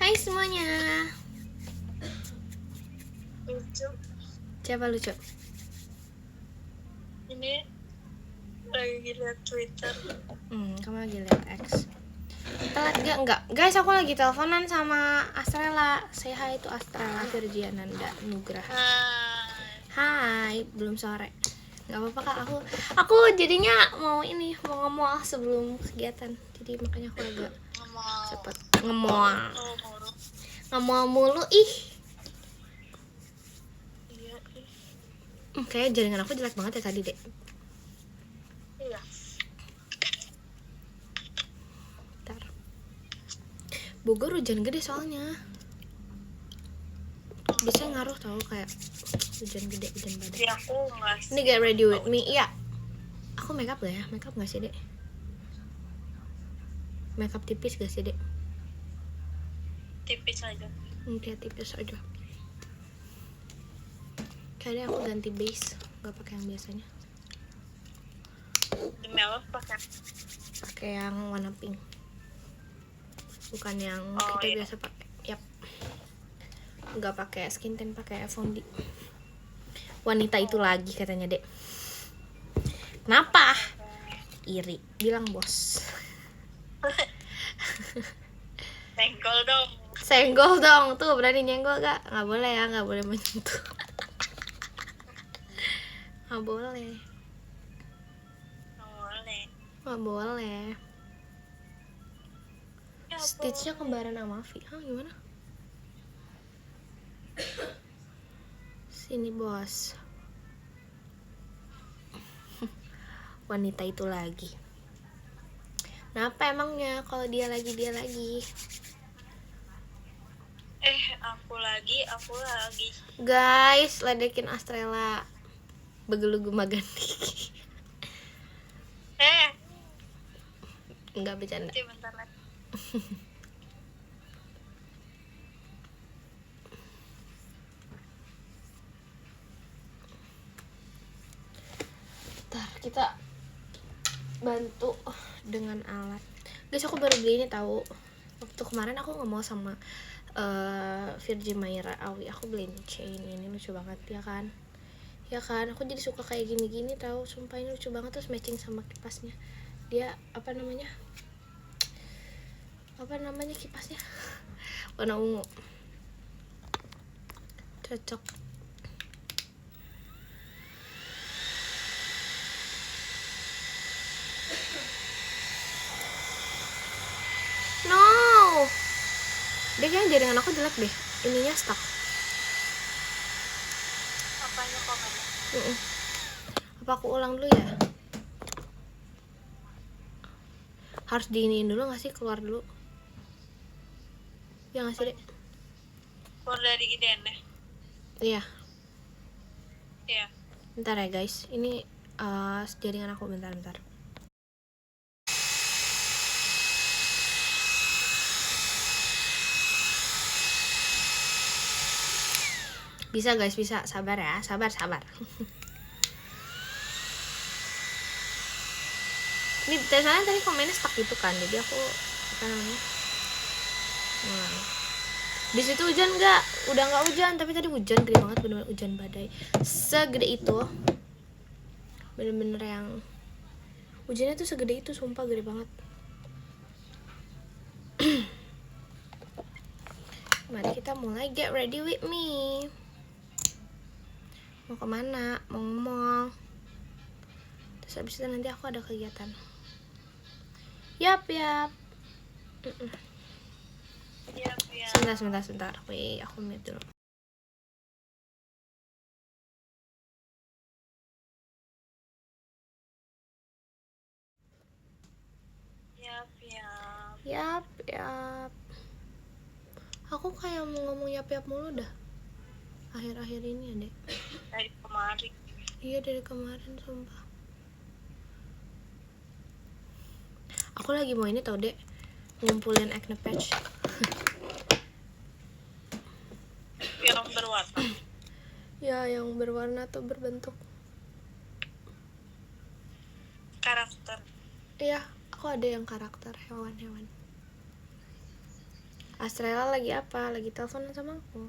Hai semuanya. Lucu. Siapa lucu? Ini lagi lihat Twitter. Kamu lagi lihat X. Telat gak? Enggak. Guys, aku lagi teleponan sama Astrela. Say hi itu Astrela Virgiananda Nugraha. Hai, belum sore. Gak apa-apa kak, aku jadinya mau ngomong sebelum kegiatan. Jadi makanya aku agak cepet ngemol. Ngemol mulu ih. Iya. Kayaknya jaringan aku jelek banget ya tadi dek. Iya. Bentar. Bogor hujan gede soalnya. Biasanya ngaruh tau kayak hujan gede, hujan badai. Di aku nggak. Ini get ready with me. Iya. Aku makeup gak ya? Makeup gak sih dek? Makeup tipis gak sih dek? Tipis aja. Kayak tipis aja. Kayaknya aku ganti base, gak pakai yang biasanya. Demi apa pakai? Pakai yang warna pink. Bukan yang kita biasa pakai. Yap. Gak pakai skin tint, pakai Fondi. Wanita itu lagi katanya dek. Kenapa? Iri, bilang bos. Senggol dong. Senggol dong, tuh berani nyenggol gak? Gak boleh ya, gak boleh menyentuh. Gak boleh. Gak boleh. Stitch-nya kembaran sama Avi. Hah, gimana? Sini bos. Wanita itu lagi. Kenapa emangnya kalau dia lagi? Aku lagi. Guys, ledekin Astrela. Begelugu Maganti. Enggak bercanda. Bentar lagi. Ntar kita bantu dengan alat. Guys, aku baru beli ini tahu. Waktu kemarin aku ngomong sama Virgin Mayra Awi, aku beli ini chain ini lucu banget ya kan? Ya kan, aku jadi suka kayak gini-gini tahu. Sumpah ini lucu banget, terus matching sama kipasnya. Dia apa namanya kipasnya? Warna ungu. Cocok. No. Dia kayaknya jaringan aku jelek deh. Ininya stuck. Apanya komennya? Apa aku ulang dulu ya? Harus diiniin dulu gak sih? Keluar dulu. Ya gak sih dek? Keluar dari gedean deh. Iya. Iya. Bentar ya guys. Ini jaringan aku bentar. Bisa guys, bisa. Sabar ya, sabar. Ini soalnya tadi komennya stuck gitu kan, jadi aku apa namanya? Di situ hujan nggak? Udah nggak hujan, tapi tadi hujan gede banget, bener-bener hujan badai. Segede itu, bener-bener yang hujannya tuh segede itu, sumpah gede banget. Mari kita mulai, get ready with me. Mau kemana? Mau ngomong. Terus abis itu nanti aku ada kegiatan. Yap. Sebentar. Wih, aku mute dulu. Yap. Aku kayak mau ngomong yap mulu dah. Akhir-akhir ini ya, Dek. Dari kemarin. Iya, dari kemarin, sumpah. Aku lagi mau ini tau, Dek. Ngumpulin acne patch. Yang berwarna. Ya, yang berwarna atau berbentuk karakter. Iya, aku ada yang karakter hewan-hewan. Astrela lagi apa? Lagi telepon sama aku.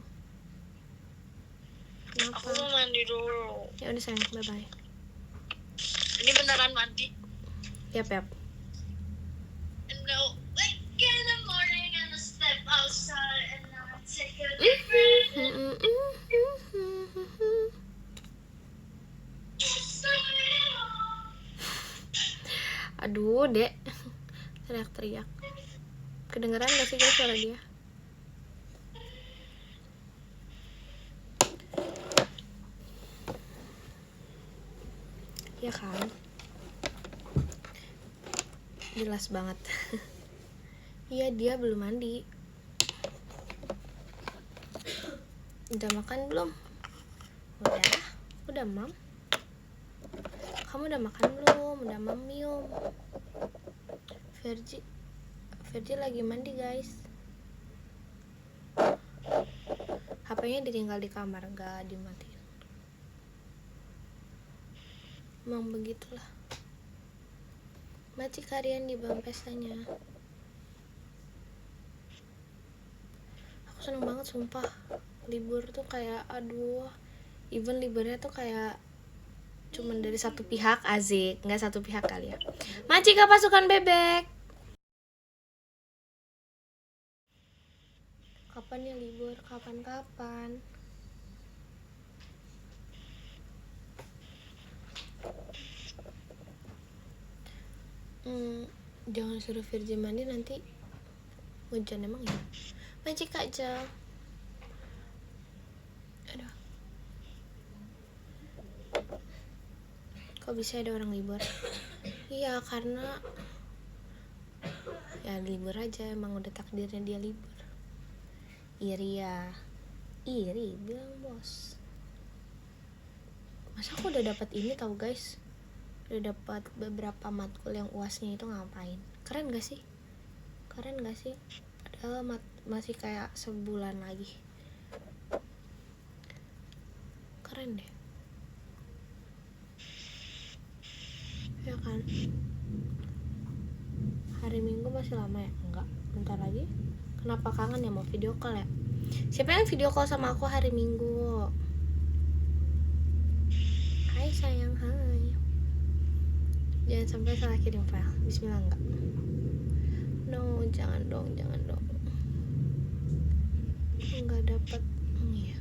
Aku Kenapa? mau mandi dulu. Ya udah sayang, bye bye. Ini beneran mandi. Yap. No, like in the morning and I step outside and I take a Aduh, Dek. Teriak-teriak. Kedengeran gak sih guys suara dia? Ya kan? Jelas banget. Iya, dia belum mandi. Udah makan belum? Udah mam. Kamu udah makan belum? Udah mam yum. Verji lagi mandi guys. HP-nya ditinggal di kamar, gak dimatiin. Emang begitulah. Macik harian di bang pestanya. Aku seneng banget sumpah. Libur tuh kayak aduh. Even liburnya tuh kayak cuman dari satu pihak, asik. Nggak satu pihak kali ya. Macik ke pasukan bebek. Kapan ya libur? Kapan? Jangan suruh Virgin mandi nanti hujan emang ya. Macik aja. Aduh. Kok bisa ada orang libur? Iya karena ya libur aja, emang udah takdirnya dia libur. Iri bilang bos. Masa aku udah dapat ini tahu guys? Udah dapat beberapa matkul yang UASnya itu ngapain? Keren gak sih? Padahal masih kayak sebulan lagi. Keren deh. Ya kan? Hari Minggu masih lama ya? Enggak, bentar lagi. Kenapa kangen ya mau video call ya? Siapa yang video call sama aku hari Minggu? Hai sayang, hai. Jangan sampai salah kirim file. Bismillah enggak. No, jangan dong. Enggak dapat. Iya.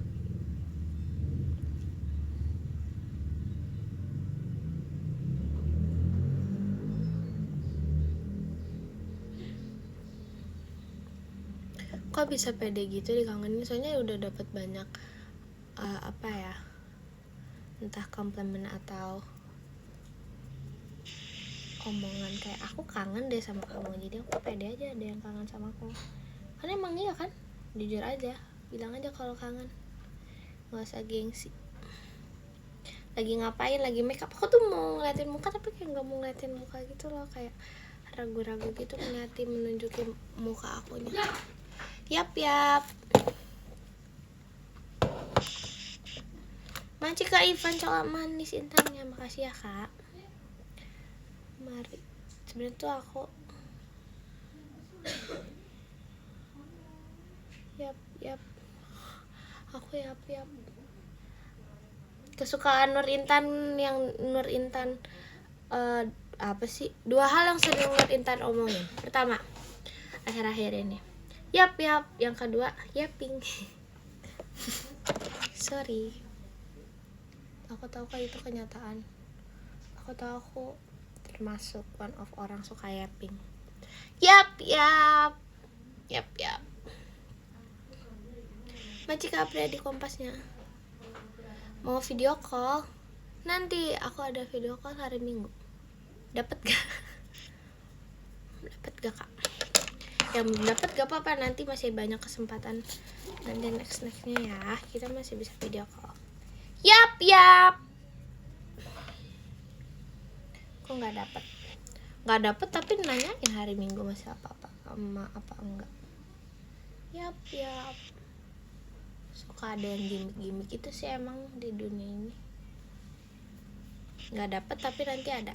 Kok bisa pede gitu dikangenin? Soalnya udah dapat banyak entah komplimen atau omongan kayak aku kangen deh sama kamu, jadi aku pede aja ada yang kangen sama aku. Karena emang iya kan, jujur aja, bilang aja kalau kangen, nggak usah gengsi. Lagi ngapain, lagi make up, aku tuh mau ngeliatin muka tapi kayak nggak mau ngeliatin muka gitu loh, kayak ragu-ragu gitu menunjukin muka akunya. Yap. Makasih Kak Ivan, coklat manis intannya, makasih ya Kak. Mari. Sebenarnya tuh aku Yap. Aku yap. Kesukaan Nur Intan apa sih? 2 hal yang sering Nur Intan omongin. Pertama, akhir-akhir ini. Yap. Yang kedua, yaping. Sorry. Aku tahu kan itu kenyataan. Aku tahu aku termasuk one of orang suka yaping. Yap. Macik update di Kompasnya. Mau video call? Nanti aku ada video call hari Minggu. Dapat gak Kak? Yang belum dapat gak apa-apa, nanti masih banyak kesempatan. Nanti nextnya ya, kita masih bisa video call. Yap. Kok nggak dapet tapi nanyain hari Minggu masih apa enggak. Yap. Suka ada yang gimmick itu sih emang di dunia ini. Nggak dapet tapi nanti ada.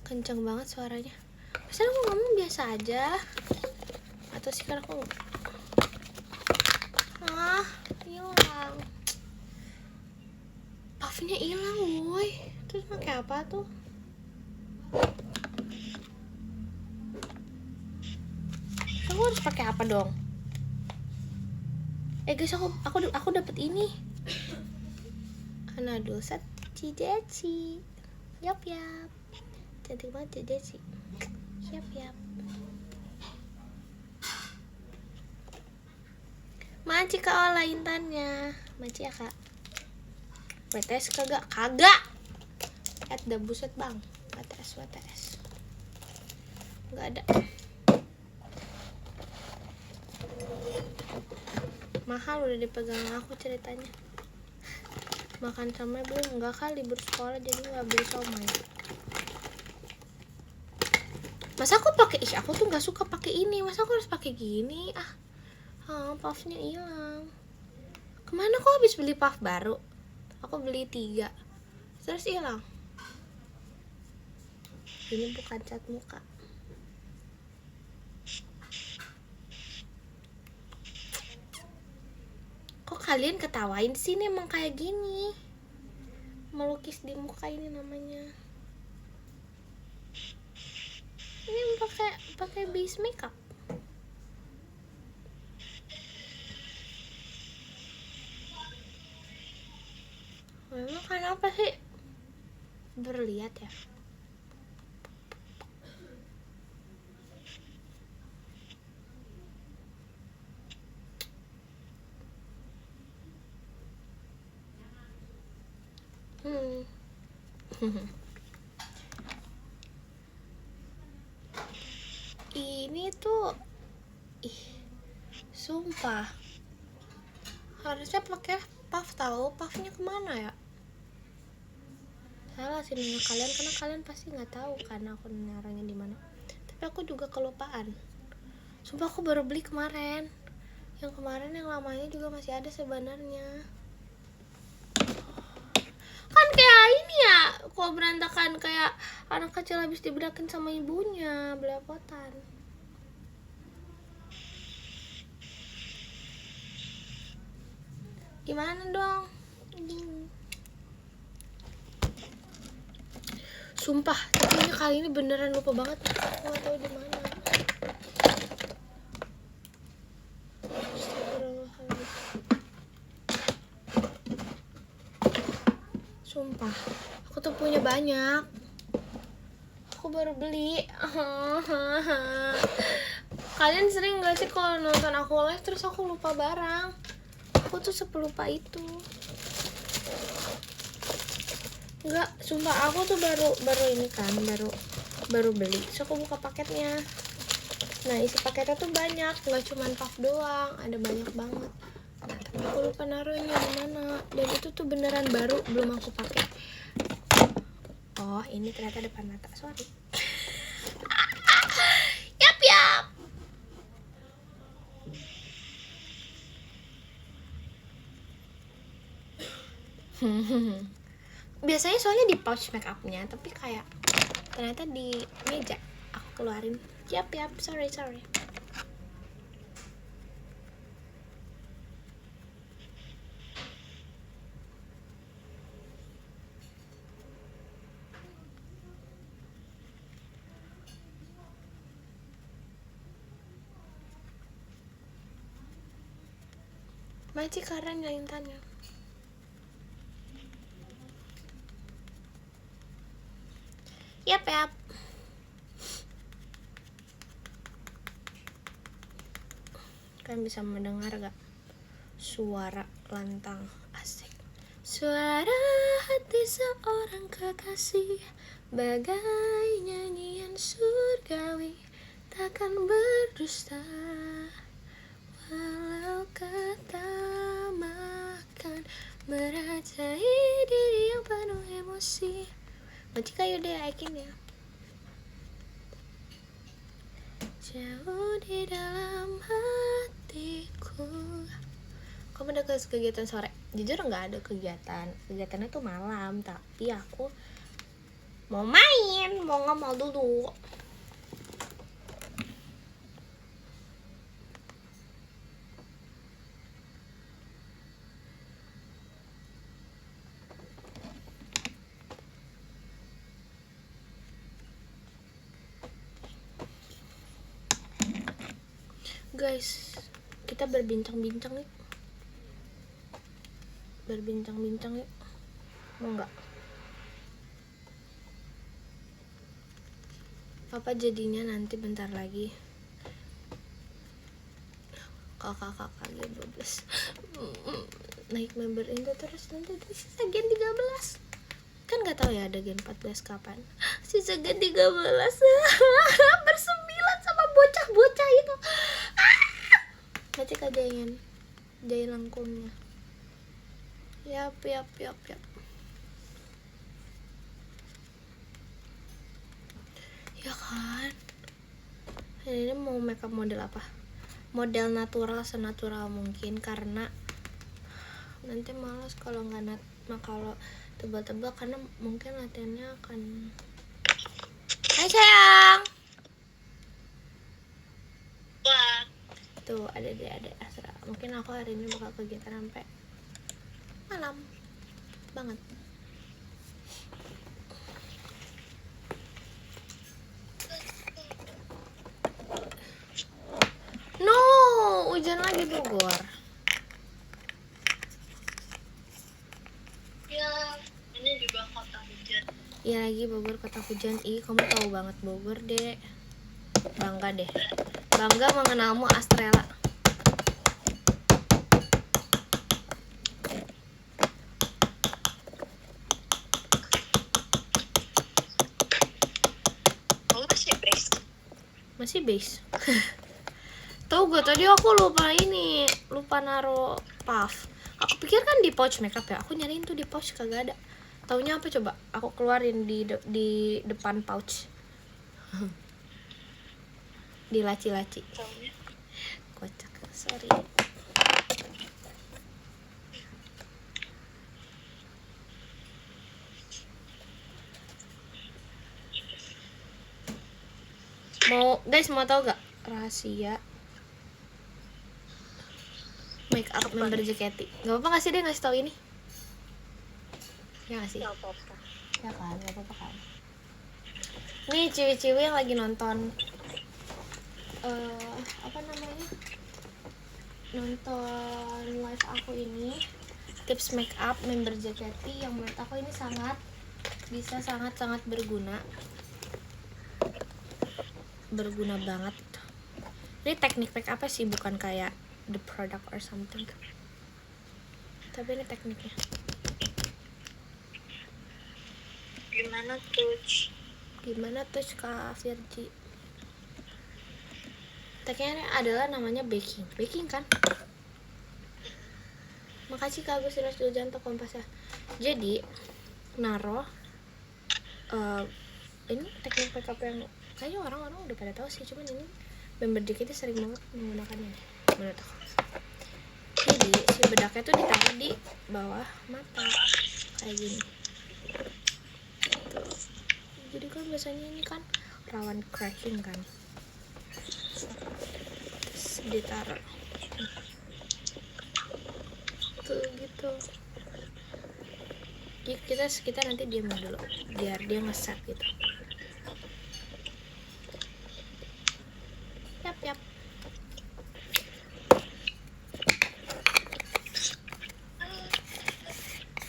Kenceng banget suaranya. Misalnya aku ngomong biasa aja. Atau sih karena aku hilang. Puffnya hilang, woi. Terus pakai apa tuh? Aku harus pakai apa dong? Guys, aku dapat ini. Anadol Cici. Yap. Cantik banget Cici. Yap. Maci Kak Ola Intannya. Maci ya Kak. WTS kagak. Dah buset bang. WTS. Nggak ada. Mahal udah dipegang aku ceritanya. Makan somai belum? Enggak kali, libur sekolah jadi nggak beli somai. Masa aku pakai aku tuh nggak suka pakai ini. Masa aku harus pakai gini? Puffnya hilang. Kemana kok habis beli puff baru? Aku beli 3 terus hilang. Ini bukan cat muka. Kok kalian ketawain sih? Ini emang kayak gini. Melukis di muka ini namanya. Ini pakai base makeup. Memang kenapa sih? Berlihat ya. Ini tuh sumpah harusnya pakai puff tahu. Puffnya kemana ya? Salah sih nanya kalian karena kalian pasti nggak tahu karena aku naruhnya di mana. Tapi aku juga kelupaan. Sumpah aku baru beli kemarin. Yang kemarin yang lamanya juga masih ada sebenarnya. Kan kayak ini ya, kok berantakan kayak anak kecil habis diberakin sama ibunya, belepotan. Gimana dong? Sumpah, tapi ini kali ini beneran lupa banget. Aku gak tahu di mana. Sumpah, aku tuh punya banyak. Aku baru beli. Kalian sering gak sih kalau nonton aku live terus aku lupa barang? Aku tuh sepelupa itu. Enggak, sumpah aku tuh baru ini kan, baru beli. So aku buka paketnya. Nah, isi paketnya tuh banyak, nggak cuma puff doang, ada banyak banget. Nah, tapi aku lupa naruhnya di mana. Dan itu tuh beneran baru, belum aku pakai. Oh, ini ternyata depan mata. Sorry. Yap. Biasanya soalnya di pouch makeupnya, tapi kayak ternyata di meja aku keluarin. Yap, sorry. Maci karen yang tanya. Yap. Kalian bisa mendengar gak suara lantang asik? Suara hati seorang kekasih bagai nyanyian surgawi, takkan berdusta walau kata makan merajai diri yang penuh emosi. Macika yaudah yakin ya. Jauh di dalam hatiku. Kamu ada kegiatan sore? Jujur nggak ada kegiatan. Kegiatannya tuh malam. Tapi aku mau main, mau ngemol dulu. guys, kita berbincang-bincang yuk. Berbincang-bincang yuk. Mau nggak? Apa jadinya nanti bentar lagi? Kakak-kakak G12 naik member Indo terus nanti sisa Gen 13. Kan nggak tahu ya ada Gen 14 kapan. Sisa Gen 13 bersembilan sama bocah-bocah itu. Nanti kajain jahit langkungnya. Yap. Ya kan. Ini mau makeup model apa? Model natural, senatural mungkin, karena nanti malas kalau nggak kalau tebal-tebal, karena mungkin latihannya akan. Hai sayang. Wah, Tuh ada Asra. Mungkin aku hari ini bakal kegiatan sampai malam banget. No, hujan lagi Bogor. ya ini juga kota hujan. Iya lagi Bogor kota hujan. Kamu tahu banget Bogor, Dek. Bangga deh. Bangga mengenalmu Astrela. Kamu masih base? Masih base. Tahu gue tadi aku lupa naro puff. Aku pikir kan di pouch makeup ya. Aku nyariin tuh di pouch kagak ada. Taunya apa coba? Aku keluarin di depan pouch. Di laci-laci. Taunya. Kocak, sorry. Mau tahu gak rahasia make up member JKT? Gak apa-apa gak sih dia ngasih tahu ini? Ya gak sih? Gak apa-apa. Ya kan, gak apa-apa kan. Nih ciwi-ciwi yang lagi nonton apa namanya? Nonton live aku ini, tips make up member JKT, yang menurut aku ini sangat berguna banget. Ini teknik make up sih, bukan kayak the product or something, tapi ini tekniknya. Gimana touch Kak Virgi? Tekniknya adalah namanya baking kan. Makasih Kak Agus Janto Kompas ya. Jadi naruh ini teknik makeup yang kayaknya orang-orang udah pada tahu sih, cuman ini member JKT sering banget menggunakannya menurut aku. Jadi si bedaknya tuh ditaruh di bawah mata kayak gini. Tuh. Jadi kan biasanya ini kan rawan cracking kan. Terus ditaruh tuh gitu. Jadi kita nanti diam dulu biar dia ngeset gitu. Yap.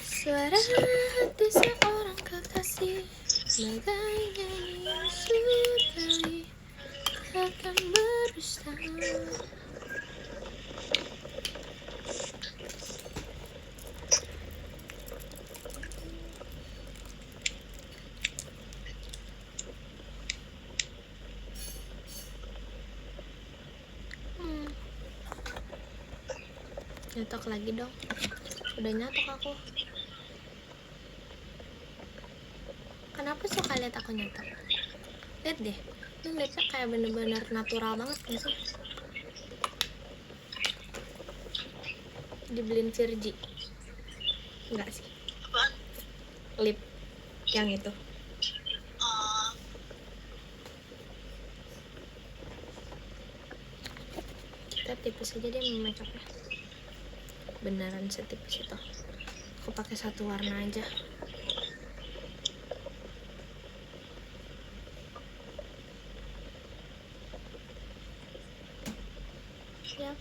Suara hati seorang kekasih bagainya sekali akan berusaha. Nyetok lagi dong. Udah nyetok aku. Kenapa suka lihat aku nyetok? Lihat deh. Ini lihatnya kayak bener-bener natural banget gak sih? Dibeliin Virgi. Enggak sih. Apaan? Lip yang itu. Kita tipis aja deh makeupnya. Beneran setipis itu. Aku pakai satu warna aja. Yap.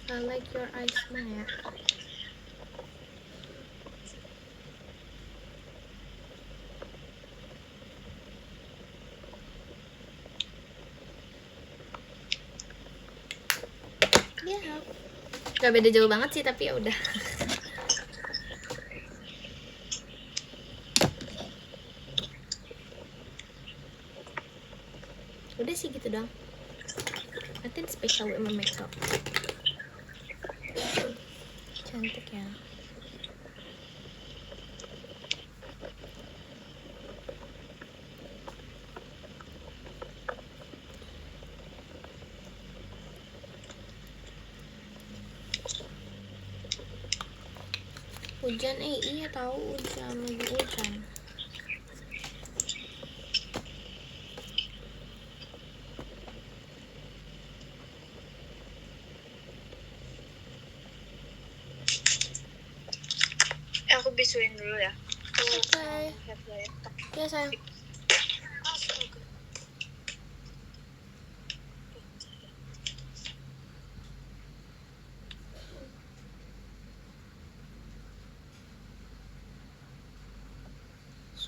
I like your eyes, Maya. Ya, gak beda jauh banget sih, tapi ya udah. Udah sih gitu dong. Nothing special with my makeup. Cantik ya. Hujan, iya tahu hujan, lagi hujan. Aku bisuin dulu ya. Oke. Ya sayang.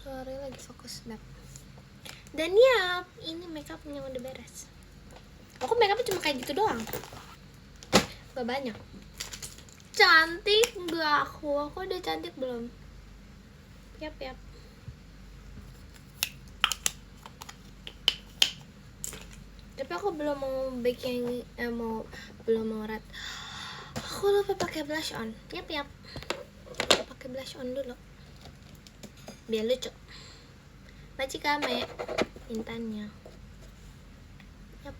Sorry, lagi fokus snap. Dan ya, ini makeupnya udah beres. Aku makeupnya cuma kayak gitu doang, gak banyak. Cantik nggak aku? Aku udah cantik belum? Yap. Tapi aku belum mau baking, belum mau red. Aku lupa pakai blush on. Yap. Pakai blush on dulu biar lucu. Maci kame intannya. Yap.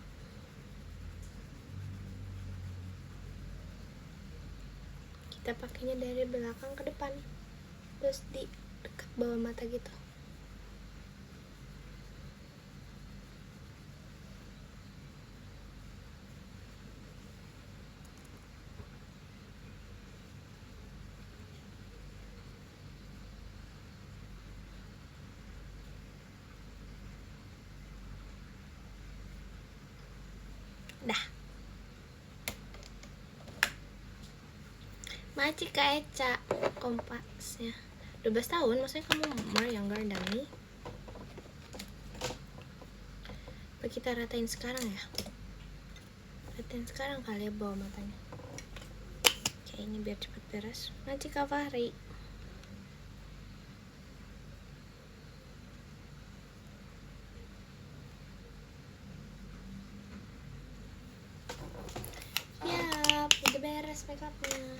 Kita pakainya dari belakang ke depan, terus di dekat bawah mata gitu. Dah. Maci Kak Eca kompasnya 12 tahun, maksudnya kamu more younger than me. Apa kita ratain sekarang ya? Ratain sekarang kali ya bawah matanya. Oke, ini biar cepat beres. Maci Kak Fahri. Yap, udah beres makeupnya.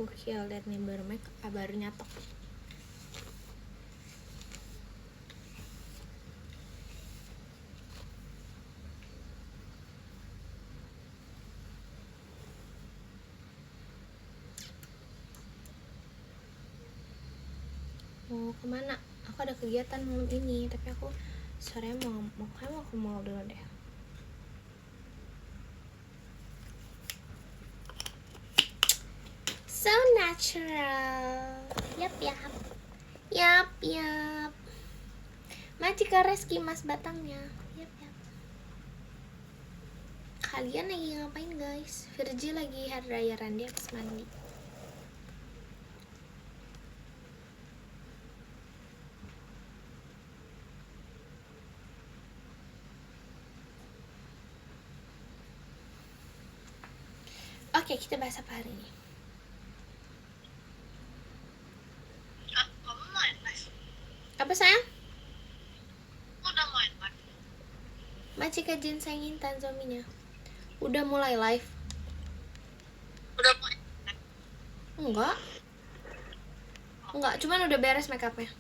Gokil, liat nih baru baru nyatok. Mau kemana? Aku ada kegiatan malam ini, tapi aku sore mau aku mau dulu deh. So natural. Yap. Maci ke Reski mas batangnya. Yap. Kalian lagi ngapain guys? Virgi lagi hari raya Randi habis mandi. Oke, kita bahas apa hari ini? Kamu main live? Apa sayang? Udah main live? Maci ke ginseng intan suaminya. Udah mulai live? Udah main live? Enggak, cuman udah beres makeupnya.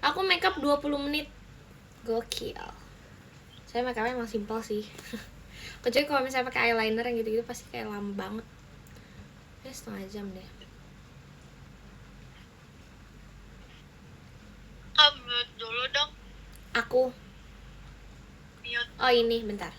Aku makeup 20 menit. Gokil. Saya makeupnya emang simpel sih. Kecuali kalau misalnya pakai eyeliner yang gitu-gitu pasti kayak lama banget. Ya setengah jam deh. Happy Aku. Mute. Oh ini, bentar.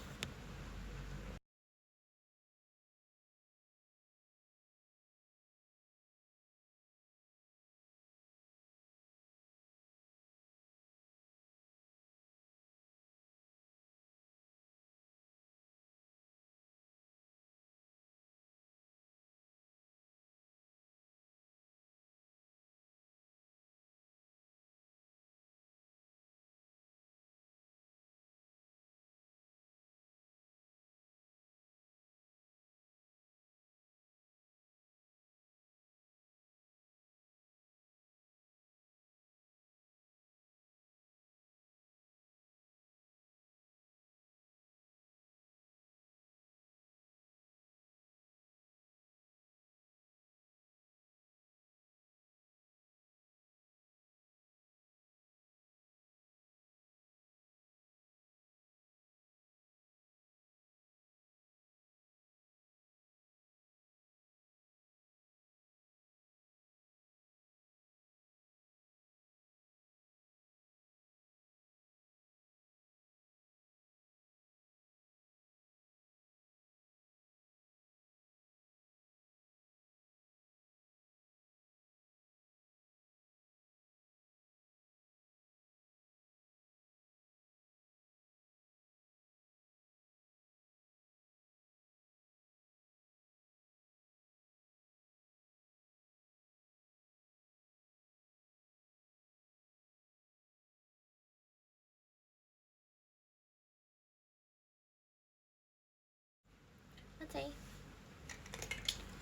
Oke.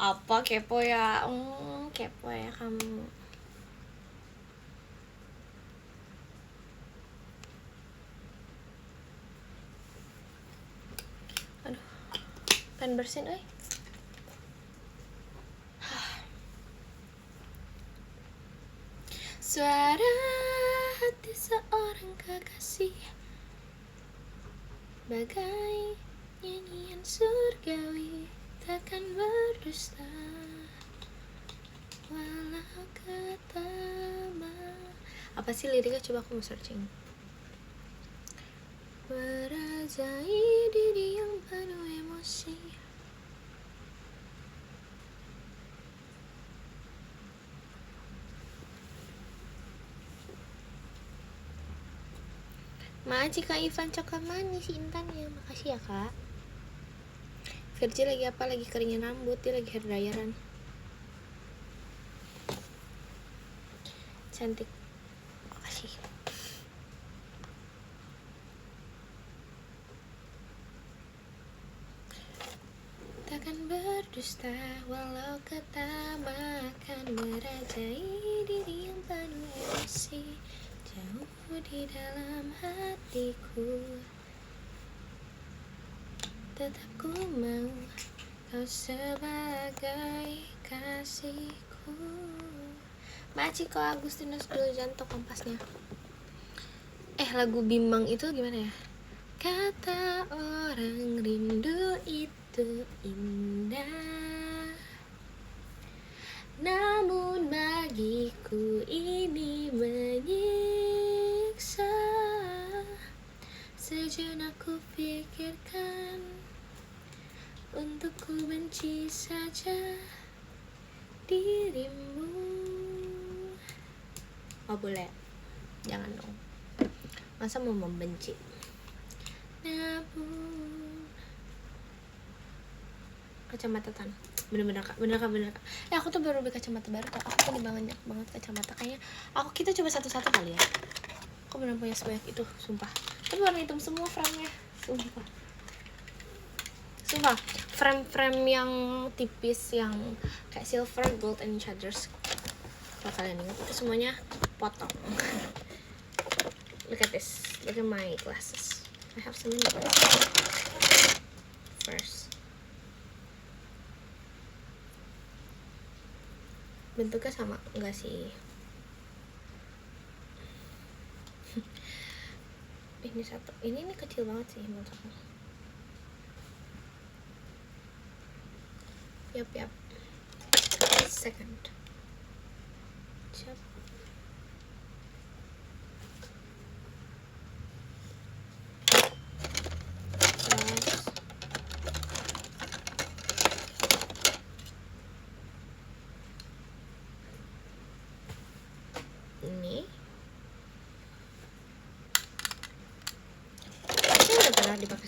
Apa kepo ya? Kepo ya kamu. Aduh, pengen bersin, Suara hati seorang kekasih bagai nyanyian surgawi, takkan berdusta walau kata. Apa sih liriknya? Coba aku mau searching. Merajai diri yang penuh emosi, makasih Kak Ivan, coklat manis Intannya. Makasih ya Kak. Virgi lagi apa? Lagi keringin rambut. Dia lagi hair dryeran. Cantik. Makasih. Takkan berdusta walau kata makan, merajai diri yang penuh emosi, jauh di dalam hatiku. Tetap ku mau kau sebagai kasihku. Makasih kok Agustinus dulu jantung kompasnya. Lagu Bimbang itu gimana ya? Kata orang rindu itu indah, namun bagiku ini menyiksa. Sejenak ku pikirkan untuk ku benci saja dirimu. Oh boleh, jangan dong. Masa mau membenci? Namun kacamata tan, bener kak. Aku tuh baru beli kacamata baru kok. Aku punya banyak banget kacamata. Kayaknya kita coba satu-satu kali ya. Aku bener punya sebanyak itu, sumpah. Tapi warna hitam semua frame-nya, sumpah. Frame yang tipis, yang kayak silver, gold, and chargers. Kalau kalian ingat itu semuanya potong. Look at this. Look at my glasses. I have so many glasses. First. Bentuknya sama enggak sih? Ini satu. Ini kecil banget sih menurut aku. Yap. Second. Siap.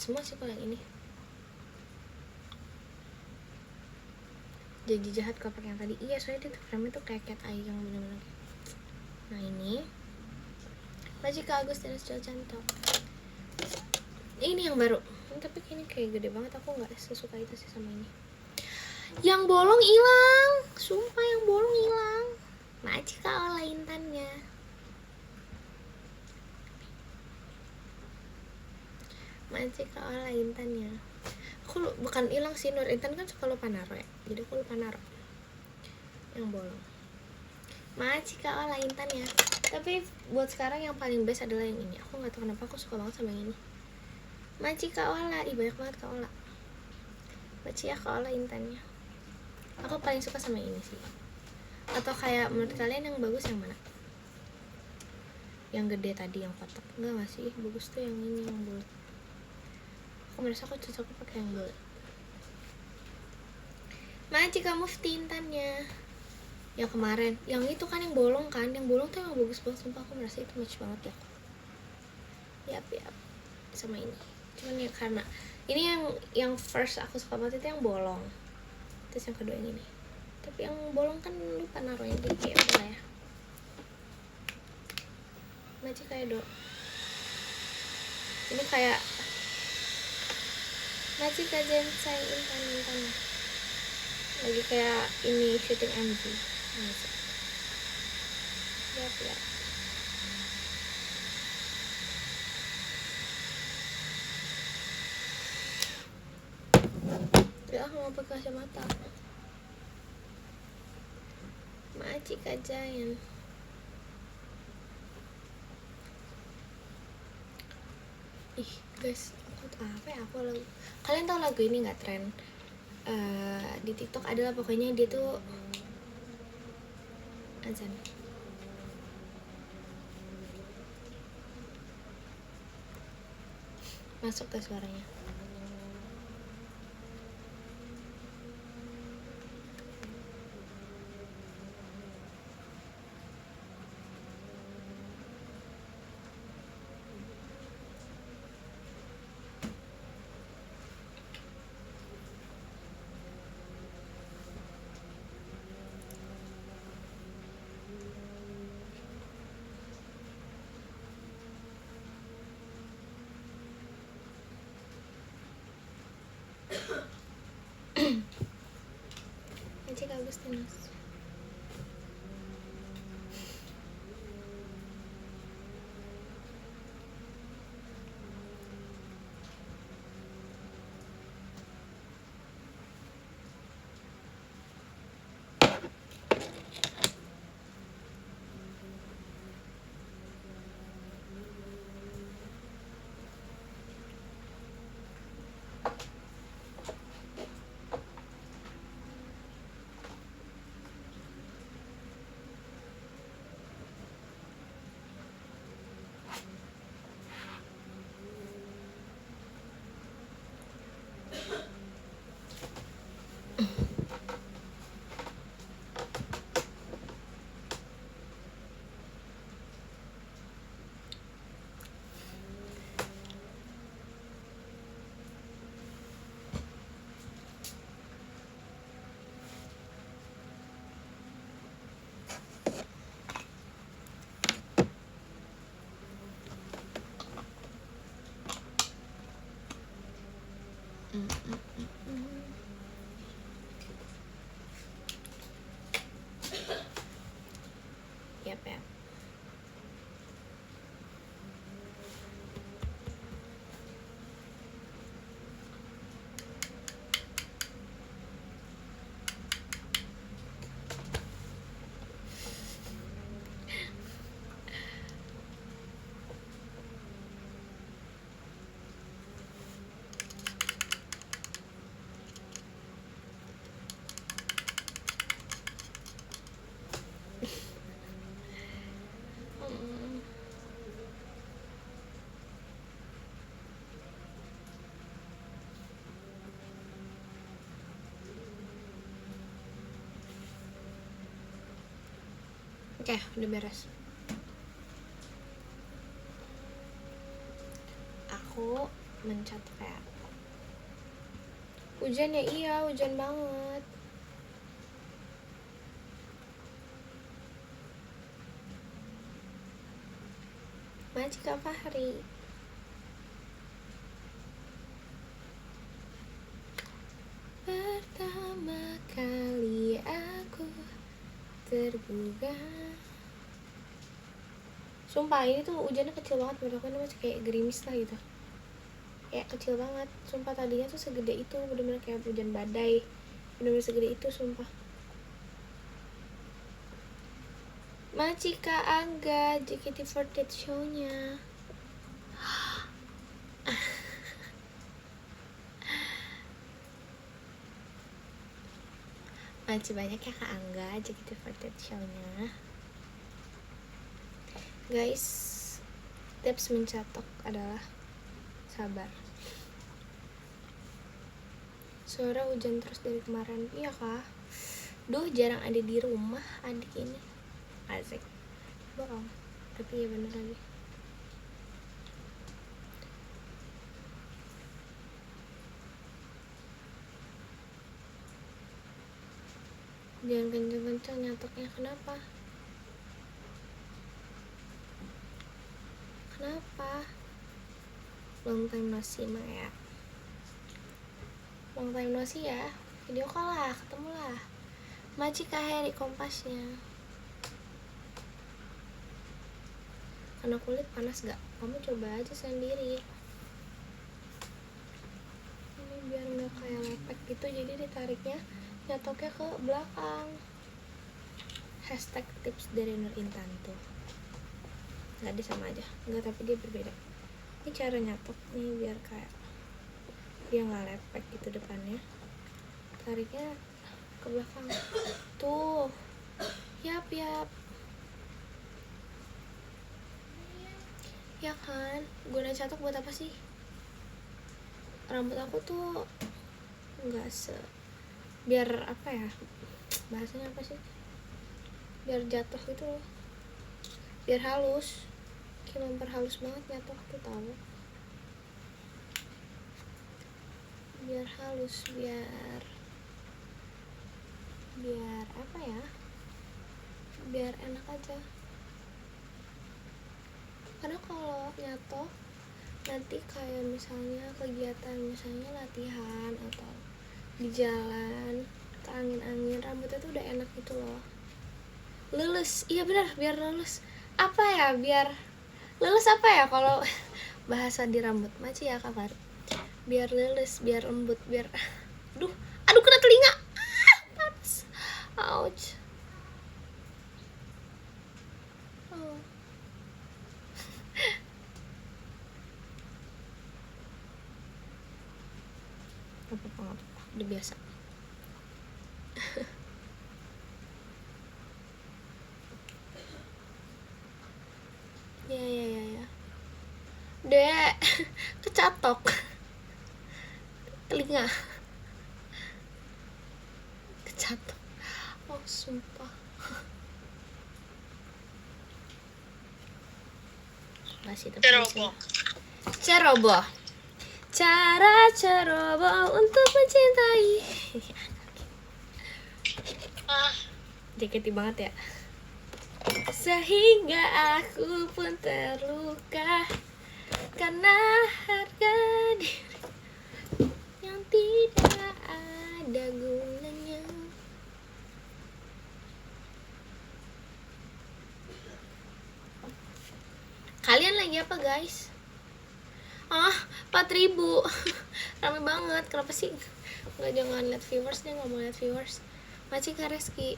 semua sih kalau yang ini. Jadi jahat kalau pakai yang tadi. Iya, soalnya dia tuh frame tuh kayak cat eye yang bener-bener. Nah ini Majika Agustinus Jojanto. Ini yang baru. Tapi ini kayak gede banget, aku nggak sesuka itu sih sama ini. Yang bolong hilang, sumpah yang bolong hilang. Majika Ola Intannya. Majika Ola Intannya. Aku bukan hilang sih, Nur Intan kan suka lupa naruh ya, jadi aku lupa naruh yang bolong. Majika Ola Intannya. Tapi buat sekarang yang paling best adalah yang ini. Aku nggak tahu kenapa aku suka banget sama yang ini. Majika Ola, banyak banget Kak Ola. Majika Ola Intannya. Aku paling suka sama ini sih. Atau kayak menurut kalian yang bagus yang mana? Yang gede tadi, yang kotak. Enggak sih, bagus tuh yang ini, yang bulat. Aku merasa aku cocok pakai yang bulat. Majika Mufti Intannya. Yang kemarin, yang itu kan yang bolong kan, yang bolong tuh yang bagus banget, sumpah aku merasa itu match banget ya. Yap, sama ini. Cuman ya karena ini yang first aku suka banget itu yang bolong. Terus yang kedua yang ini. Tapi yang bolong kan lupa naruhnya, jadi kayak udah ya. Majika Edo. Ini kayak Majika Jensai Intan. Lagi kayak ini syuting MV. Yap. Ya aku mau pakai kacamata. Majika Giant. Ih guys, aku tahu apa ya, aku lagu. Kalian tahu lagu ini nggak, tren di TikTok adalah pokoknya dia tuh azan. Masuk ke suaranya. Majika Agustinus. Yap. Oke, udah beres. Aku mencat kayak hujan ya. Iya, hujan banget. Maci Kak Fahri. Pertama kali aku tergugah. Sumpah ini tuh hujannya kecil banget, bener-bener masih kayak gerimis lah gitu. Kayak kecil banget. Sumpah tadinya tuh segede itu, bener-bener kayak hujan badai. Bener-bener segede itu sumpah. Macika Angga JKT48 show-nya. Masih banyak ya Kak Angga JKT48 show-nya. Guys, tips mencatok adalah sabar. Suara hujan terus dari kemarin. Iya Kak. Duh, jarang ada di rumah adik ini. Asik. Bohong. Tapi ya bener lagi. Jangan kenceng-kenceng nyatoknya. Kenapa? Kenapa? Long time no see mah ya. Long time no see ya. Video call lah, ketemu lah. Macika Heri Kompasnya. Karena kulit panas gak? Kamu coba aja sendiri. Ini biar gak kayak lepek gitu, jadi ditariknya nyatoknya ke belakang. Hashtag tips dari Nur Intan tuh. Gak, dia sama aja. Enggak, tapi dia berbeda. Ini cara nyatok nih biar kayak dia gak lepek gitu depannya. Tariknya ke belakang. Tuh. Yap. Ya kan, guna catok buat apa sih? Rambut aku tuh nggak biar apa ya, bahasanya apa sih, biar jatuh gitu loh, biar halus, kayak memperhalus banget nyatok tuh, tahu? Biar halus, biar apa ya, biar enak aja. Karena kalau nyatok nanti kayak misalnya kegiatan, misalnya latihan atau di jalan ke angin-angin, rambutnya tuh udah enak gitu loh, lulus. Iya benar, biar lulus. Apa ya, biar lulus apa ya kalau bahasa di rambut Maci ya kabar, biar lulus, biar lembut, biar aduh kena telinga, panas, ouch. Apa, udah biasa. Ya. Dek, kecatok telinga, kecatok. Oh sumpah. Masih ceroboh. Cara ceroboh untuk mencintai. JKT banget ya. Sehingga aku pun terluka karena harga diri yang tidak ada gunanya. Kalian lagi apa guys? 4.000 rame banget, kenapa sih? Nggak, jangan lihat viewers, dia nggak mau lihat viewers. Macika Reski,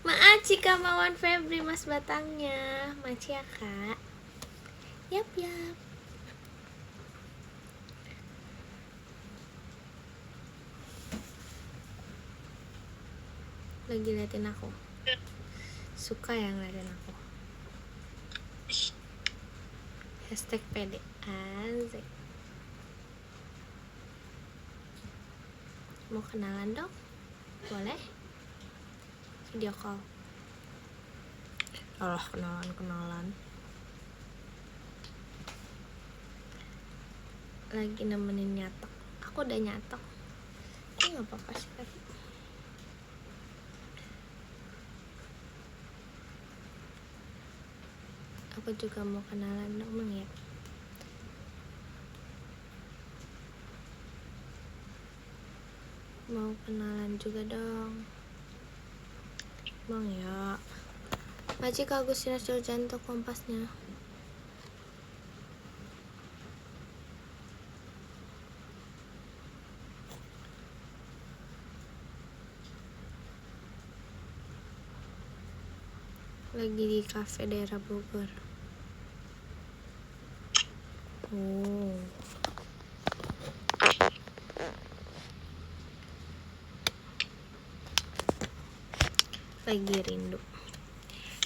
Macika Mawan Febri, Mas Batangnya, Maci ya kak. Yap. Lagi liatin aku, suka yang ngeliatin aku. Hashtag pede, asik. Mau kenalan dong? Boleh? Video call. Allah, kenalan. lagi nemenin nyatok. Aku udah nyatok. Ini nggak apa-apa sih tapi. Aku juga mau kenalan dong ya. Mau kenalan juga dong. Bang ya. Majik Agustinus Jorjanto Kompasnya. Lagi di kafe daerah Bogor. Oh. Lagi rindu.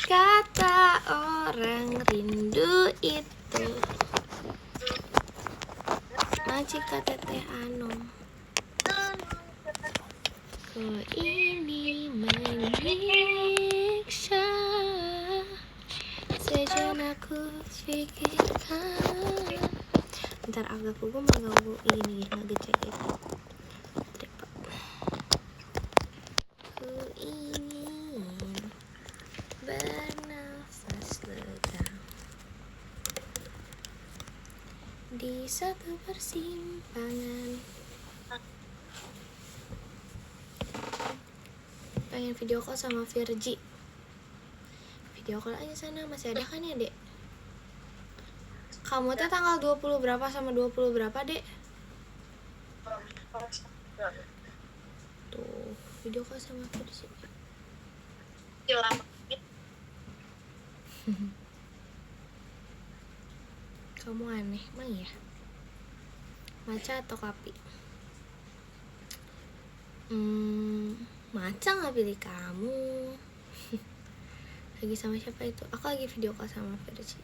Kata orang rindu itu Majika Teteh Anom. Ku ini menyiksa. Sejenak ku pikirkan. Ntar agak gua ini ngegecek itu. Ku ingin bernafas lega di satu persimpangan. Pengen video call sama Virgi. Video call aja sana, masih ada kan ya dek? Kamu tuh tanggal 20 berapa sama 20 berapa dek? Tuh, video call sama Virgi. Kamu aneh, emang ya? Maca atau Kapi? Maca gak pilih kamu. Lagi sama siapa itu? Aku lagi video call sama Virgi.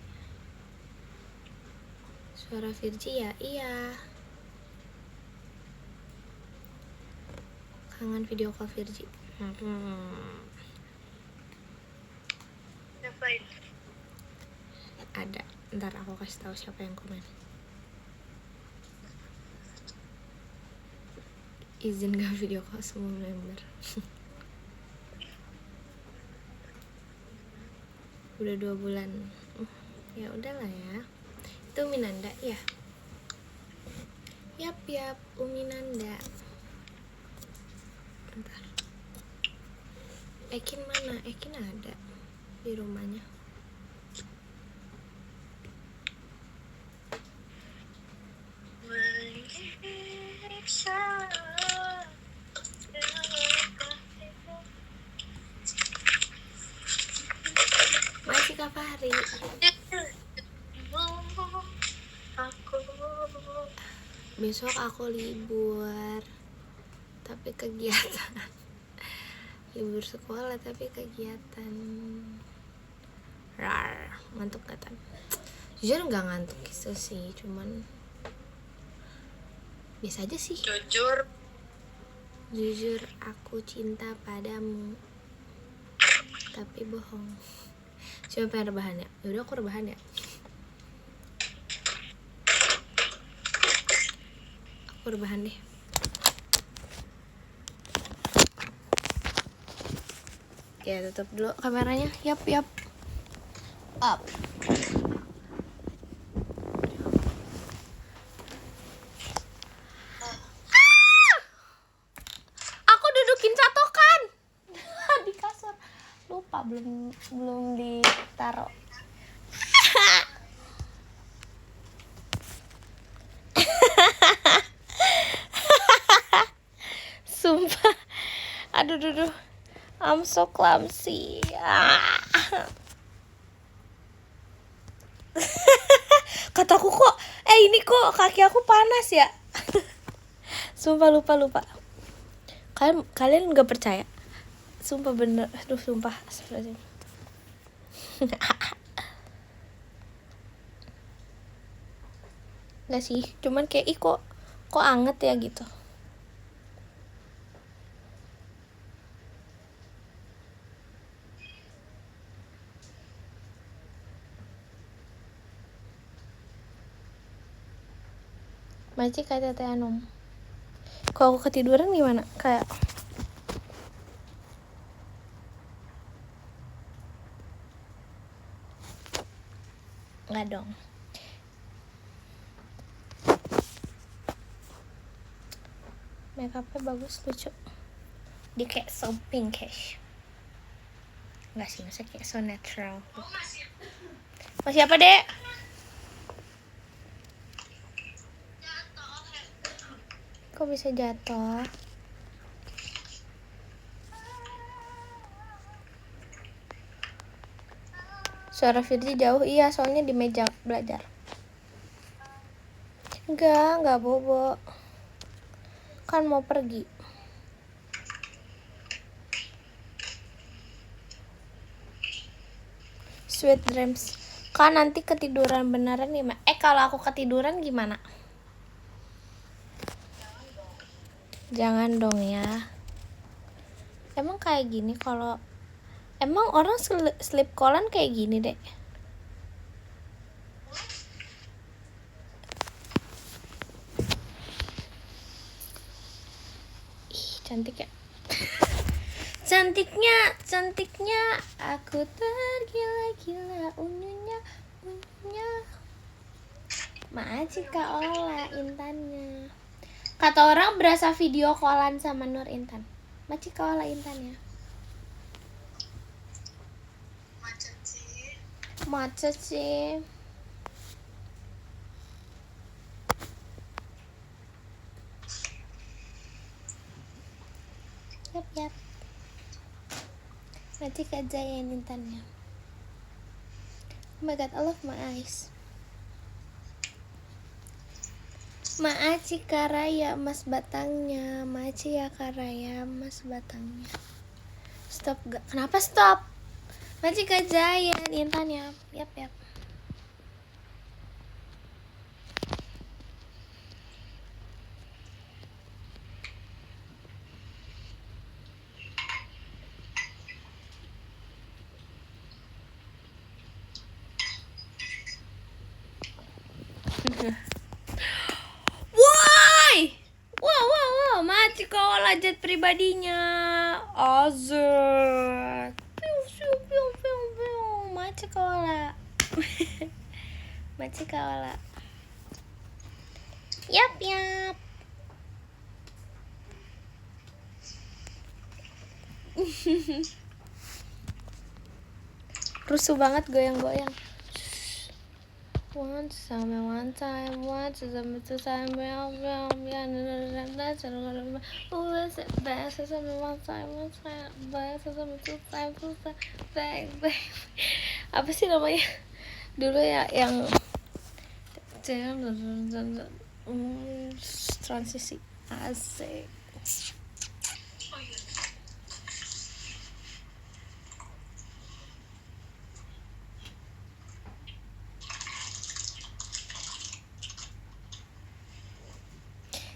Suara Virgi ya? Iya. Kangen video call Virgi. Ada. Ntar aku kasih tahu siapa yang komen. Izin gak video call semua member. Udah 2 bulan. Ya udahlah ya. Itu Minanda ya. Yap, Uminanda. Bentar. Ekin mana? Ekin ada di rumahnya. Masih Kak Fahri. Besok aku libur, tapi kegiatan. Libur sekolah tapi kegiatan. Rar, ngantuk gak tan? Jujur nggak ngantuk gitu sih, cuman biasa aja sih. Jujur aku cinta padamu, tapi bohong. Cuma pengen rebahan ya. Yaudah aku rebahan ya. Aku rebahan deh. Ya tutup dulu kameranya. Yap. Up. Aku dudukin catokan di kasur. Lupa belum ditaro. Sumpah. Aduh. I'm so clumsy. Kataku kok, ini kok kaki aku panas ya. Sumpah lupa. Kalian nggak percaya? Sumpah bener. Aduh sumpah. Astagfirullahaladzim. Nggak sih, cuman kayak kok anget ya gitu. Maci kayak Tete Anom. Kalau aku ketiduran gimana? Kayak nggak dong. Makeupnya bagus, lucu. Dia kayak so pinkish. Nggak sih, masa kayak so natural. Masih apa, Dek? Kok bisa jatuh? Suara Firji jauh. Iya, soalnya di meja belajar. Enggak bobo. Kan mau pergi. Sweet dreams. Kan nanti ketiduran beneran gimana? Kalau aku ketiduran gimana? Jangan dong ya. Emang kayak gini kalau emang orang sleep callan kayak gini, Dek. Ih, cantik ya. Cantiknya aku tergila-gila unyunya. Maaci Kak Ola Intannya. Kata orang berasa video callan sama Nur Intan. Maci Kak Ola Intannya. Macet sih. Yap. Maci Kak Jaya Intannya. Oh my god, I love my eyes. Maaci Karaya Mas Batangnya. Maaci ya Karaya Mas Batangnya. Stop gak? Kenapa stop? Maaci Kak Jaya Intannya. Yap. Woi! Wow, Maaci Kak Ola jet pribadinya. Azek. Piu. Maaci Kak Ola. Maaci Kak Ola. Yap. Rusuh banget goyang-goyang. One time, apa sih namanya dulu ya yang transisi asik.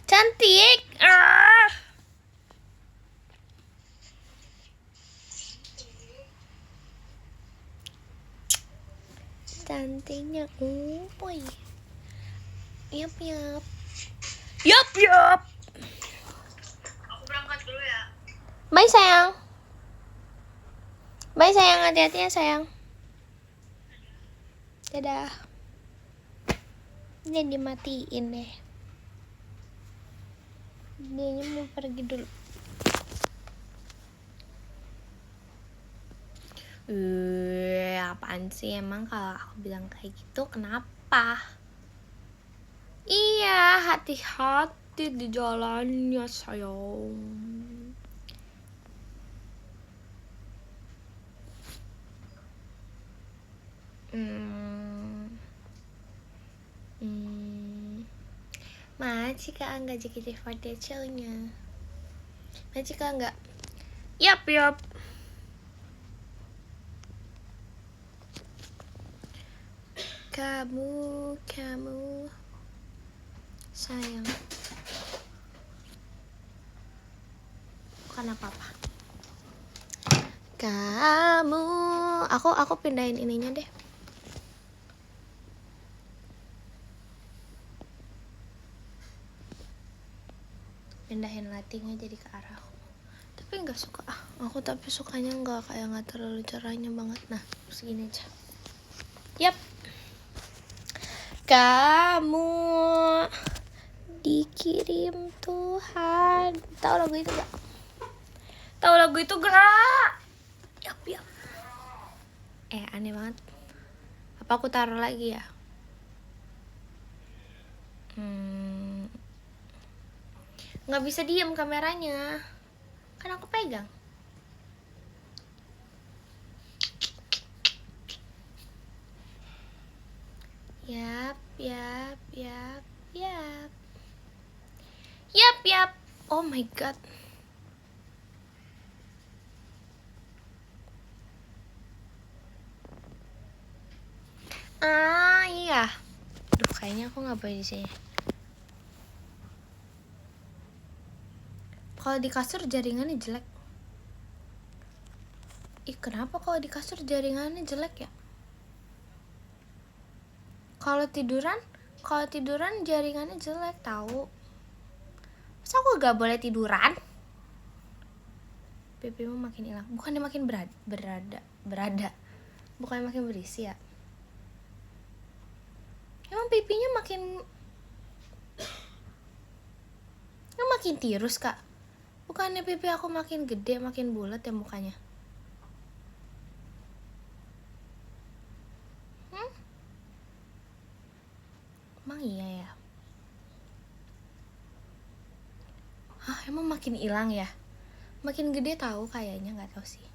Cantik. Cantiknya. Boy. Yap. Aku berangkat dulu ya. Bye sayang. Hati-hati ya sayang. Dadah. Ini dimatiin deh. Dia mau pergi dulu. Apaan sih emang kalau aku bilang kayak gitu kenapa? Iya, hati-hati di jalannya sayang. Maaci Kak Angga JKT48 chillnya. Maaci Kak Angga. Yap. Kamu sayang. Bukan apa-apa. Kamu. Aku pindahin ininya deh. pindahin lightingnya jadi ke arahku. Tapi nggak suka aku, tapi sukanya nggak kayak nggak terlalu cerahnya banget. Nah segini aja. Yap, kamu dikirim Tuhan. Tahu lagu itu gak? Tahu lagu itu gak? Yap. Aneh banget. Apa aku taruh lagi ya? Nggak bisa diem kameranya, kan aku pegang. Yap. Oh my god. Iya. Duh, kayaknya aku nggak boleh di sini. Kalau di kasur jaringannya jelek. Kenapa kalau di kasur jaringannya jelek ya? Kalau tiduran jaringannya jelek tahu. Masa aku gak boleh tiduran? Pipimu makin hilang. Bukannya makin berada. Bukannya makin berisi ya? Emang pipinya makin tirus kak? Bukannya pipi aku makin gede, makin bulat ya mukanya? Emang iya ya? Emang makin hilang ya? Makin gede tahu kayaknya, nggak tahu sih.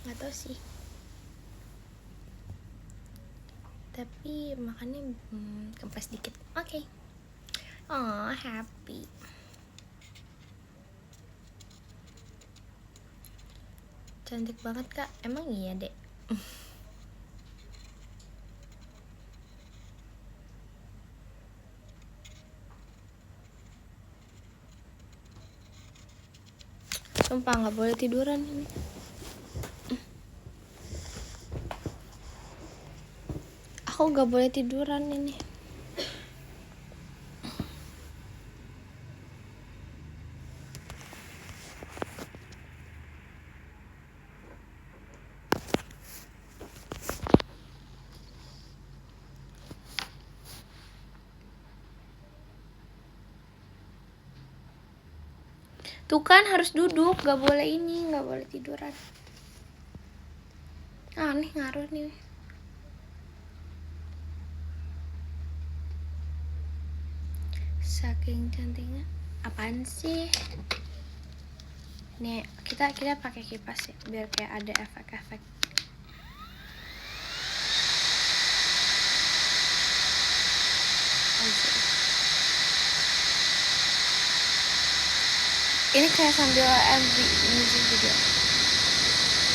Nggak tahu sih. Tapi makannya kempes dikit. Oke. Oh, happy. Cantik banget kak. Emang iya dek. Sumpah nggak boleh tiduran ini. Aku nggak boleh tiduran ini. Tuh kan harus duduk, nggak boleh ini, nggak boleh tiduran. Aneh ngaruh nih. Saking cantiknya. Apaan sih? Nih kita pakai kipas ya, biar kayak ada efek-efek. Ini kayak sambil MV music video.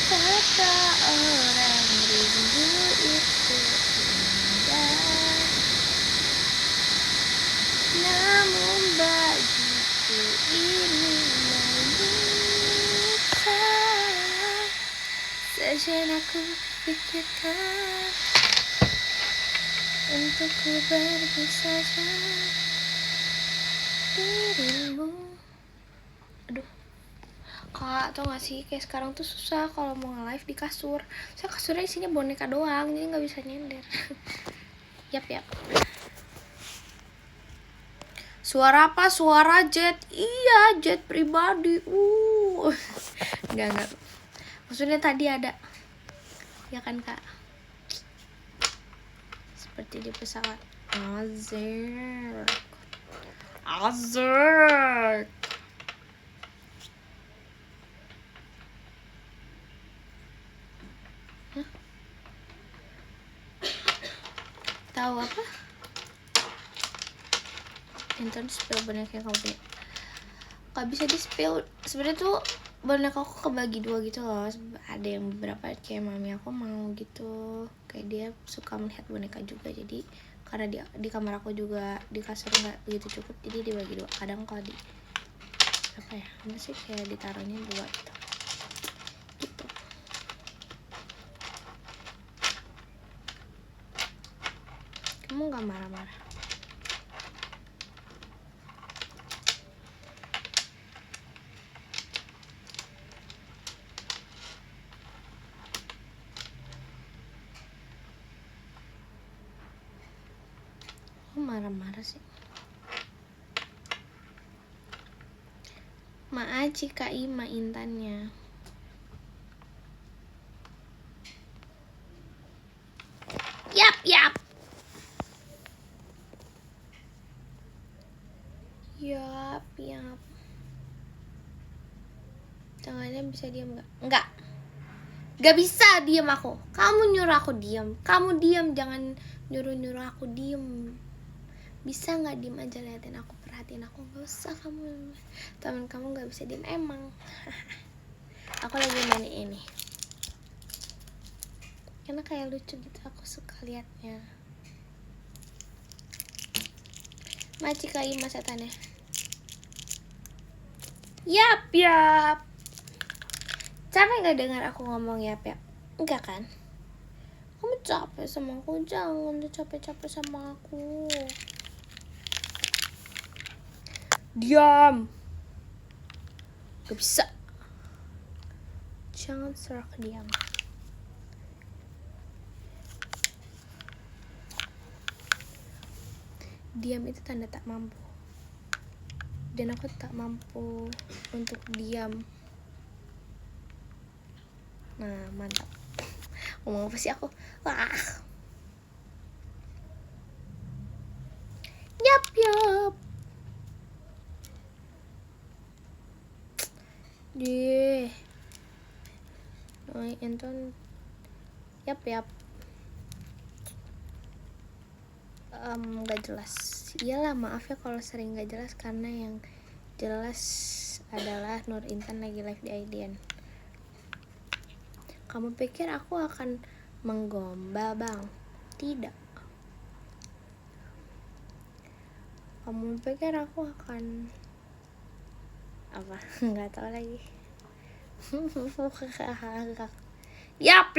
Kata orang rindu itu indah, namun bagiku ini menyiksa. Sejenak ku pikirkan untuk ku pergi saja dirimu. Aduh, kak, tau gak sih kayak sekarang tuh susah kalau mau nge-live di kasur. Saya kasurnya isinya boneka doang, jadi nggak bisa nyender. Yap. Suara apa? Suara jet. Iya, jet pribadi. Enggak. Maksudnya tadi ada. Ya kan kak? Seperti di pesawat. Azur. Tahu apa? Intan spill boneka yang kamu punya. Gak bisa di spill. Sebenarnya tuh boneka aku kebagi dua gitu loh. Ada yang beberapa kayak mami aku mau gitu, kayak dia suka melihat boneka juga, jadi karena di kamar aku juga di kasur nggak begitu cukup, jadi dibagi dua. Kadang kalau di apa ya, apa sih, kayak ditaruhnya dua gitu. Kamu nggak marah-marah? Kamu marah-marah sih? Maaci Kak Ima Intannya. Yap. Yap, tangannya bisa diam nggak? Nggak bisa diam aku. Kamu nyuruh aku diam. Kamu diam, jangan nyuruh aku diam. Bisa nggak diem aja, liatin aku, perhatiin aku. Nggak usah kamu, teman kamu nggak bisa diem emang. Aku lagi main ini karena kayak lucu gitu, aku suka liatnya. Maci Kai masa tanah. Yap. Capek nggak dengar aku ngomong yap? Enggak kan? Kamu capek sama aku, jangan capek-capek sama aku. Diam. Gak bisa. Jangan serak diam. Diam itu tanda tak mampu. Dan aku tak mampu untuk diam. Nah, mantap. Ngomong apa sih aku? Wah. Yap. Deh. Anton. Yap. Gak jelas. Iyalah, maaf ya kalau sering gak jelas, karena yang jelas adalah Nur Intan lagi live di IDN. Kamu pikir aku akan menggombal, Bang? Tidak. Kamu pikir aku akan apa? Nggak tahu lagi. Yap.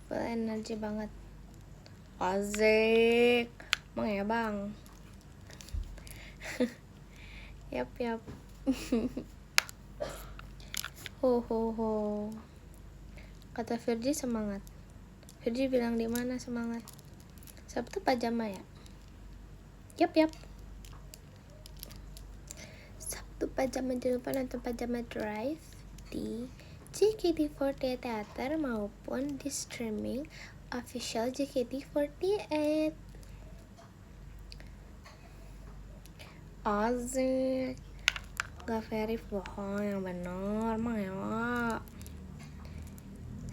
Full energi banget. Asik. Emang ya, Bang? Yap. Ho. Kata Virgi semangat. Virgi bilang di mana semangat? Sabtu pajama ya? Yap. Sabtu pajama, jangan lupa nonton Pajama Drive di JKT48 Theater maupun di streaming official JKT48. Asik. Gak verif, bohong, yang bener emang ya.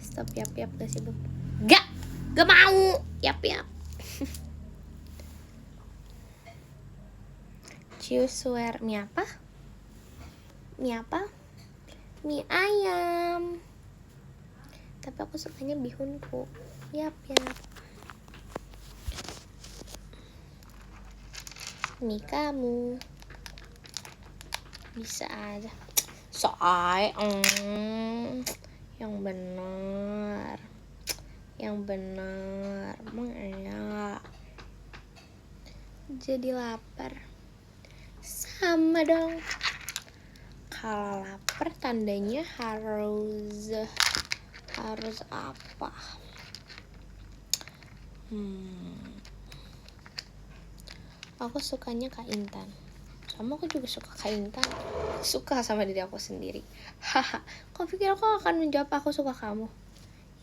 Stop. Yap gak sibuk. Gak mau. Yap. Swear. Mie apa? Mie ayam. Tapi aku sukanya bihunku. Yap. Mie kamu. Bisa aja. Soai. Yang bener. Emang enak. Jadi lapar. Sama dong. Kalau lapar tandanya harus apa? Aku sukanya Kak Intan. Sama aku juga suka Kak Intan. Suka sama diri aku sendiri. Haha. Kau pikir aku akan menjawab aku suka kamu?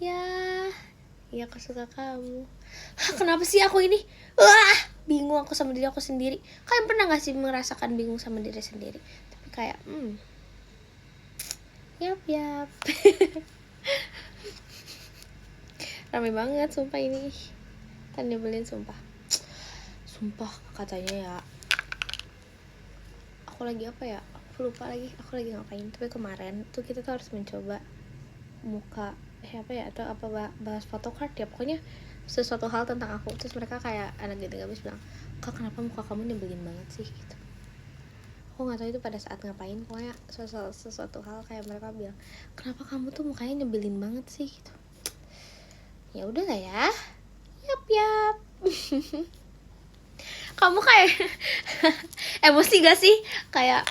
Ya aku suka kamu. Kenapa sih aku ini? Bingung aku sama diri aku sendiri. Kalian pernah gak sih merasakan bingung sama diri sendiri? Tapi kayak Yap. Rame banget sumpah ini. Kan nyebelin sumpah katanya ya. Aku lagi apa ya? aku lupa lagi aku lagi ngapain. Tapi kemarin tuh kita tuh harus mencoba muka siapa ya atau apa bahas photocard ya, pokoknya sesuatu hal tentang aku. Terus mereka kayak anak gitu gabis bilang, kak kenapa muka kamu nyebelin banget sih gitu. Aku nggak tahu itu pada saat ngapain, pokoknya sesuatu hal kayak mereka bilang kenapa kamu tuh mukanya nyebelin banget sih gitu. Ya udah lah ya, yap kamu kayak emosi gak sih kayak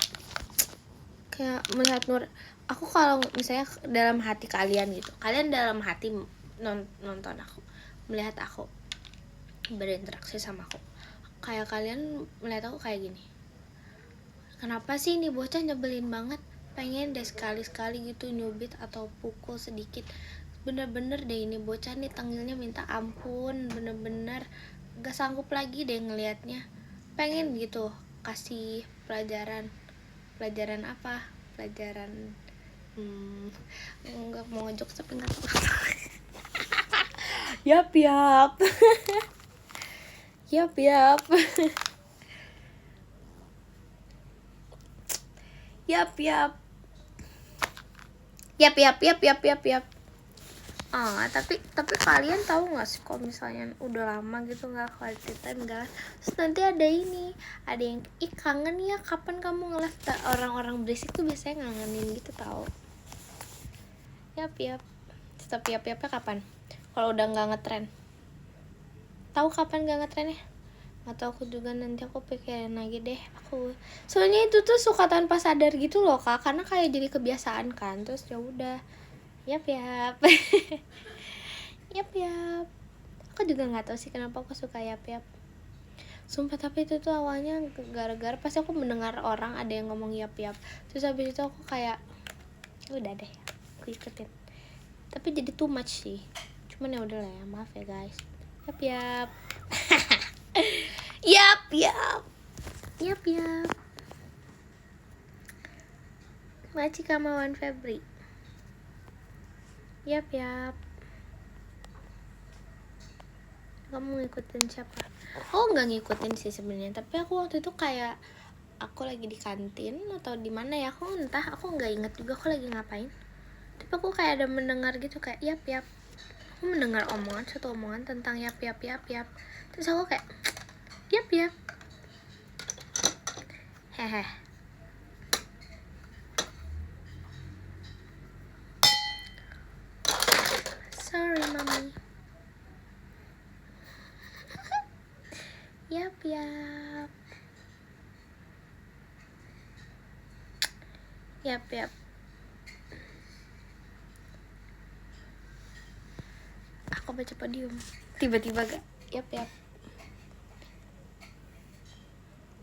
melihat Nur. Aku kalau misalnya dalam hati kalian gitu, kalian dalam hati nonton aku, melihat aku berinteraksi sama aku, kayak kalian melihat aku kayak gini, kenapa sih ini bocah nyebelin banget, pengen deh sekali-sekali gitu nyubit atau pukul sedikit. Bener-bener deh ini bocah nih tengilnya minta ampun, bener-bener gak sanggup lagi deh ngelihatnya. Pengen gitu kasih pelajaran apa, pelajaran nggak mau ngejok tapi nggak tahu. yap yap yap yap tapi kalian tahu nggak sih kalau misalnya udah lama gitu nggak quality time gak, terus nanti ada yang kangen ya kapan kamu nge-live. Orang-orang berisik tuh biasanya ngangenin gitu tahu. Yap stop yapnya kapan kalau udah nggak ngetren. Tahu kapan nggak ngetrennya? Atau aku juga nanti aku pikirin lagi deh. Aku soalnya itu tuh suka tanpa sadar gitu loh kak, karena kayak jadi kebiasaan kan. Terus ya udah yap aku juga nggak tahu sih kenapa aku suka yap sumpah. Tapi itu tuh awalnya gara-gara pasti aku mendengar orang ada yang ngomong yap terus habis itu aku kayak udah deh aku ikutin, tapi jadi too much sih. Cuman ya udah lah ya, maaf ya guys. Yap Maci Kamawan Febri. Yap kamu ngikutin siapa? Aku nggak ngikutin sih sebenarnya, tapi aku waktu itu kayak aku lagi di kantin atau di mana ya, aku entah, aku nggak inget juga aku lagi ngapain. Tapi aku kayak ada mendengar gitu kayak yap aku mendengar satu omongan tentang yap terus aku kayak yap hehe. Sorry mami. yap aku baca podium tiba-tiba gak yap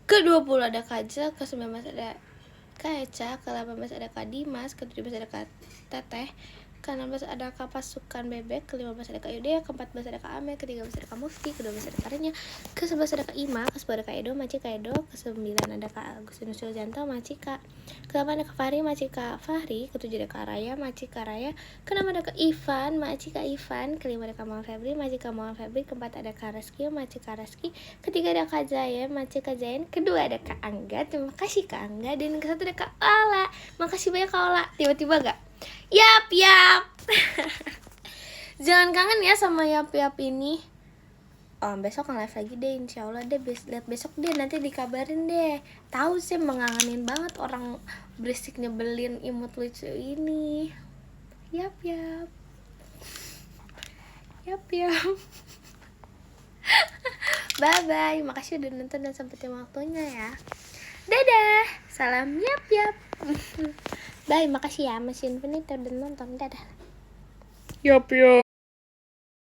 ke-20 ada Kaja, ke-19 ada Kak Eca, ke-18 ada Kak Dimas, ke-17 ada Kak Teteh, ke-16 ada Kak Pasukan Bebek, ke-15 ada Kak Yudea, ke-14 ada Kak Ame, ke-13 ada Kak Mufti, ke-12 ada Kak Renya, ke-11 ada Kak Ima, ke-10 ada Kak Edo, Maci Kak Edo, ke-9 ada Kak Agustinus Juljanto, Maci Kak, ke-8 ada Kak Fahri, Maci Kak Fahri, ke-7 ada Kak Raya, Maci Kak Raya, ke-6 ada Kak Ivan, Maci Kak Ivan, ke-5 ada Kak Mawar Febri, Maci Kak Mawar Febri, ke-4 ada Kak Reski, Maci Kak Reski, ke-3 ada Kak Zayen, Maci Kak Zayen, ke-2 ada Kak Angga, terima kasih Kak Angga, dan ke-1 ada Kak Ola, makasih banyak Kak Ola. Tiba-tiba gak? Yap jangan kangen ya sama yap ini. Besok nge-live lagi deh, insyaallah deh. Lihat besok deh, nanti dikabarin deh. Tahu sih mengangenin banget orang berisik nyebelin imut lucu ini. Yap bye bye, makasih udah nonton dan sempetin waktunya ya. Dadah, salam yap bye, makasih ya Mas Infinity udah nonton. Dadah. Yap